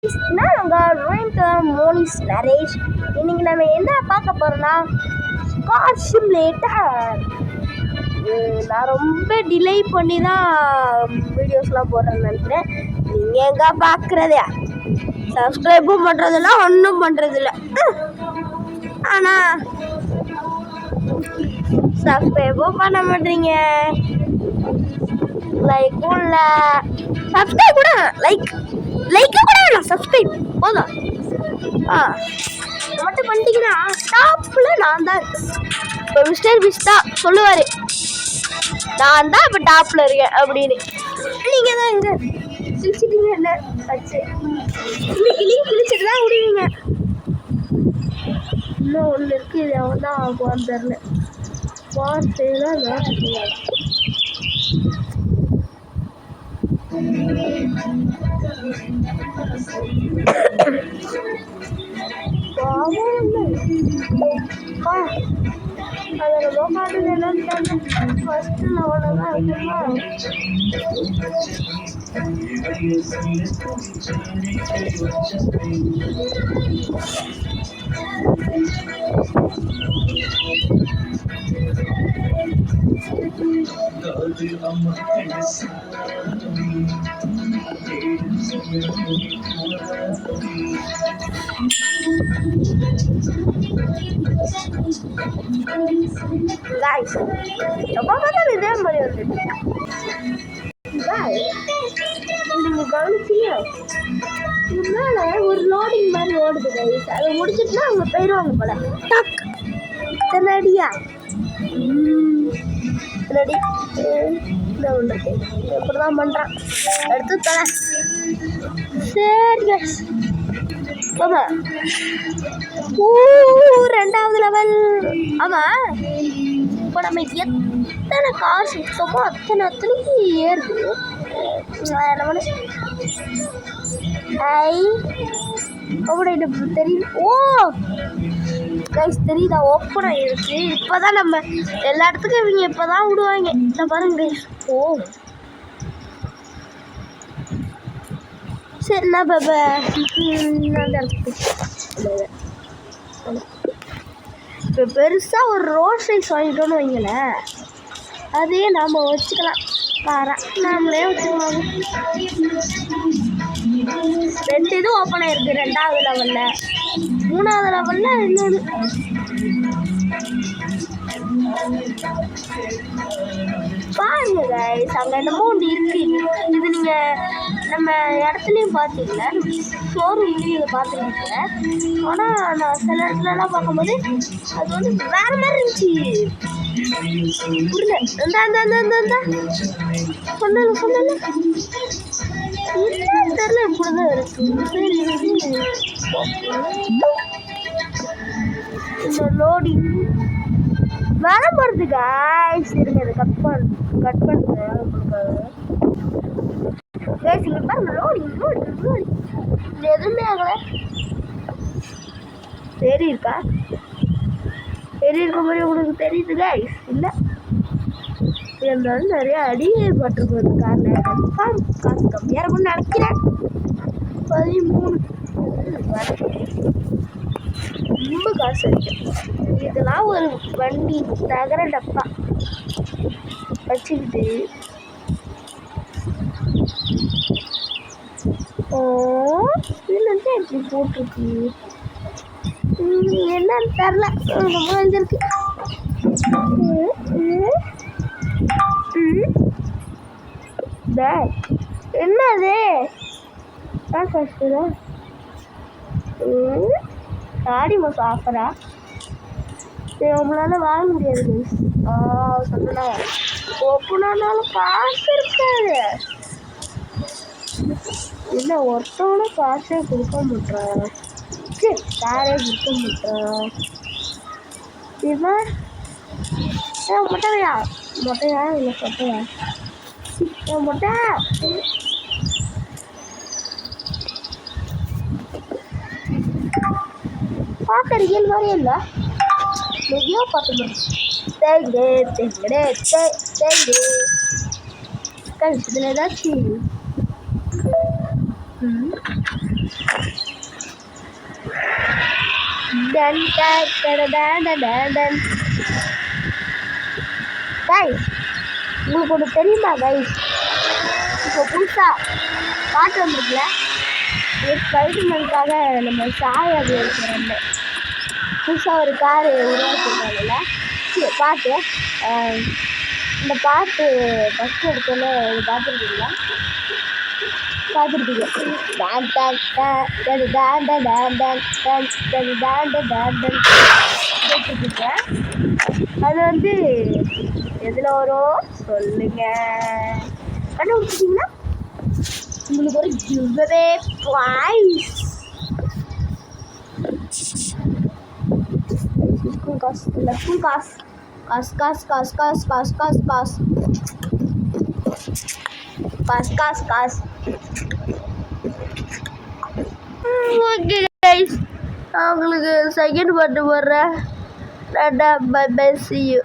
நாங்கள் மோனிஸ் நரேஷ். இன்னைக்கு நம்ம என்ன பார்க்க போகிறோம்னா கார் சிமுலேட்டர். நான் ரொம்ப டிலே பண்ணி தான் வீடியோஸ்லாம் போடுறேன்னு நினைக்கிறேன். நீங்கள் எங்கே பார்க்குறதே சப்ஸ்கிரைபும் பண்ணுறதில்ல, ஒன்றும் பண்ணுறதில்ல. ஆனால் சப்ஸ்கிரைபும் பண்ண மாட்டீங்க, லைக்கும் இல்லை. சப்ஸ்கிரைப் கூட லைக்கு கூட வேணாம், சப்ஸ்கிரைப் போதும். மட்டும் பண்ணிட்டீங்கன்னா டாப்பில் நான் தான். இப்போ மிஸ்டர் பிஸ்தா சொல்லுவார், நான் தான் இப்போ டாப்பில் இருக்கேன் அப்படின்னு. நீங்கள் தான் இங்கே கிழிச்சிட்டீங்க, என்ன வச்சு கிழிச்சிட்டு தான் விடுவீங்க. இன்னும் ஒன்று இருக்குது, இது அவன் தான் ஆகுவான்னு தெரில. வார்த்தையெல்லாம் நான் அதை ரொம்ப பாடுறது என்னன்னு தெரியல. ஃபஸ்ட்டு நான் அவ்வளோதான் இருக்குமா. Guys, எப்போ பார்த்தாலும் இதே மாதிரி வருது. நீங்கள் கவனிச்சிங்க, இதனால ஒரு லோடிங் மாதிரி ஓடுது கைஸ். அதை முடிச்சுட்டுனா அவங்க போயிடுவாங்க போல. டக் ரெடியா ரெடி இந்த ஒன்று எப்படி தான் பண்ணுறான். எடுத்து தர சரி கைஸ். ஆமாம், ரெண்டாவது லெவல். ஆமாம், இப்போ நம்ம எத்தனை கார் சுத்தமோ அத்தனைக்கு ஏறுது. அப்படி தெரியும். ஓ கைஸ் தெரியுதா, ஓப்பன் ஆகிருக்கு. இப்போ தான் நம்ம எல்லா இடத்துக்கும் இவங்க இப்போ தான் விடுவாங்க. இந்த பாருங்க கைஸ். ஓ சரி, நான் இப்போ பெருசாக ஒரு ரோட் சைஸ் வாங்கிட்டோன்னு வைங்களேன், அதையே நாம் வச்சுக்கலாம். நாமளே வச்சுக்கலாம். ரெண்டு இது ஓப்பன் ஆகிருக்கு, ரெண்டாவது லெவலில். மூணாவது லெவலில் இன்னொன்று. பாருங்க கைஸ், அங்கே என்னமோ ஒன்று இருக்கு. இது நீங்கள் நம்ம இடத்துலையும் பார்த்தீங்களா, ஷோரூம்லேயும் இதை பார்த்துருக்கீங்க. ஆனால் நான் சில இடத்துலலாம் பார்க்கும்போது அது வந்து வேறு மாதிரி இருந்துச்சு. புரியல. சொன்னல என்னன்னு தெரியல, இப்படிதான் இருக்கு. சரி, இந்த லோடிங் வர போகிறது காய்ஸ். இருங்க, இதை கட் பண்ணுறேன் கைஸ். இங்கே பாருங்க, லோடிங் இது எதுவுமே ஆகலை. சரி இருக்கா, சரி இருக்க மாதிரி உங்களுக்கு தெரியுது கைஸ். இல்லை இருந்தாலும் நிறைய அடி பட்டிருக்கும் காரில். கன்ஃபார்ம் காசு கம்மியாக இருக்கும்னு நினைக்கிறேன். 13 ரொம்ப காசு இருக்கு. இதெல்லாம் ஒரு வண்டி தகர டப்பா வச்சுக்கிட்டு இதுலேருந்து எப்படி போட்டிருக்கு என்னன்னு தெரில. ரொம்ப வந்துருக்கு. என்னது சாடி மாதம் ஆஃபரா? நம்மளால வாங்க முடியாது. சொன்னா ஒப்புனாலும் காசு இருக்காது. இல்லை, ஒருத்தவன காசே கொடுக்க மாட்டான். சரி, காரே கொடுக்க மாட்டான். இவன் மொட்டையா இல்லை சொட்டையா? மொட்டை பார்க்க ரியல் மாதிரி இல்லை, மெதியோ பார்த்து இதில் ஏதாச்சும் done done done done done done. Guys, உங்களுக்கு ஒன்று தெரியுமா கைஸ்? இப்போ புதுசாக பாட்டு வந்துருக்குல்ல, ஸ்பைடர்மேனுக்காக நம்ம சாய் அபியரிக்கிறோம். புதுசாக ஒரு கார் உருவாக்கிருக்காங்கல்ல பாட்டு. இந்த பாட்டு ஃபஸ்ட்டு எடுத்தோன்னே பார்த்துருக்கீங்களா? பார்த்துருப்பீங்க. டான் டான் டான் டான் டான் டான் டான் டான் டான் டான் டான் டான் கேட்டுருக்கீங்க. அது வந்து எதில் வரும் சொல்லுங்க. கண்டுபிடிச்சிட்டிங்கன்னா உங்களுக்கு ஒரு கிவ்அவே ப்ரைஸ். ஸ்கூல் காசு இல்லை, ஸ்கூல் காசு காசு காசு காசு காசு காசு காசு காசு காசு காசு காசு. ஓகே கைஸ், நான் உங்களுக்கு செகண்ட் பாட்டு போடுறேன். டாடா பை பை, see you.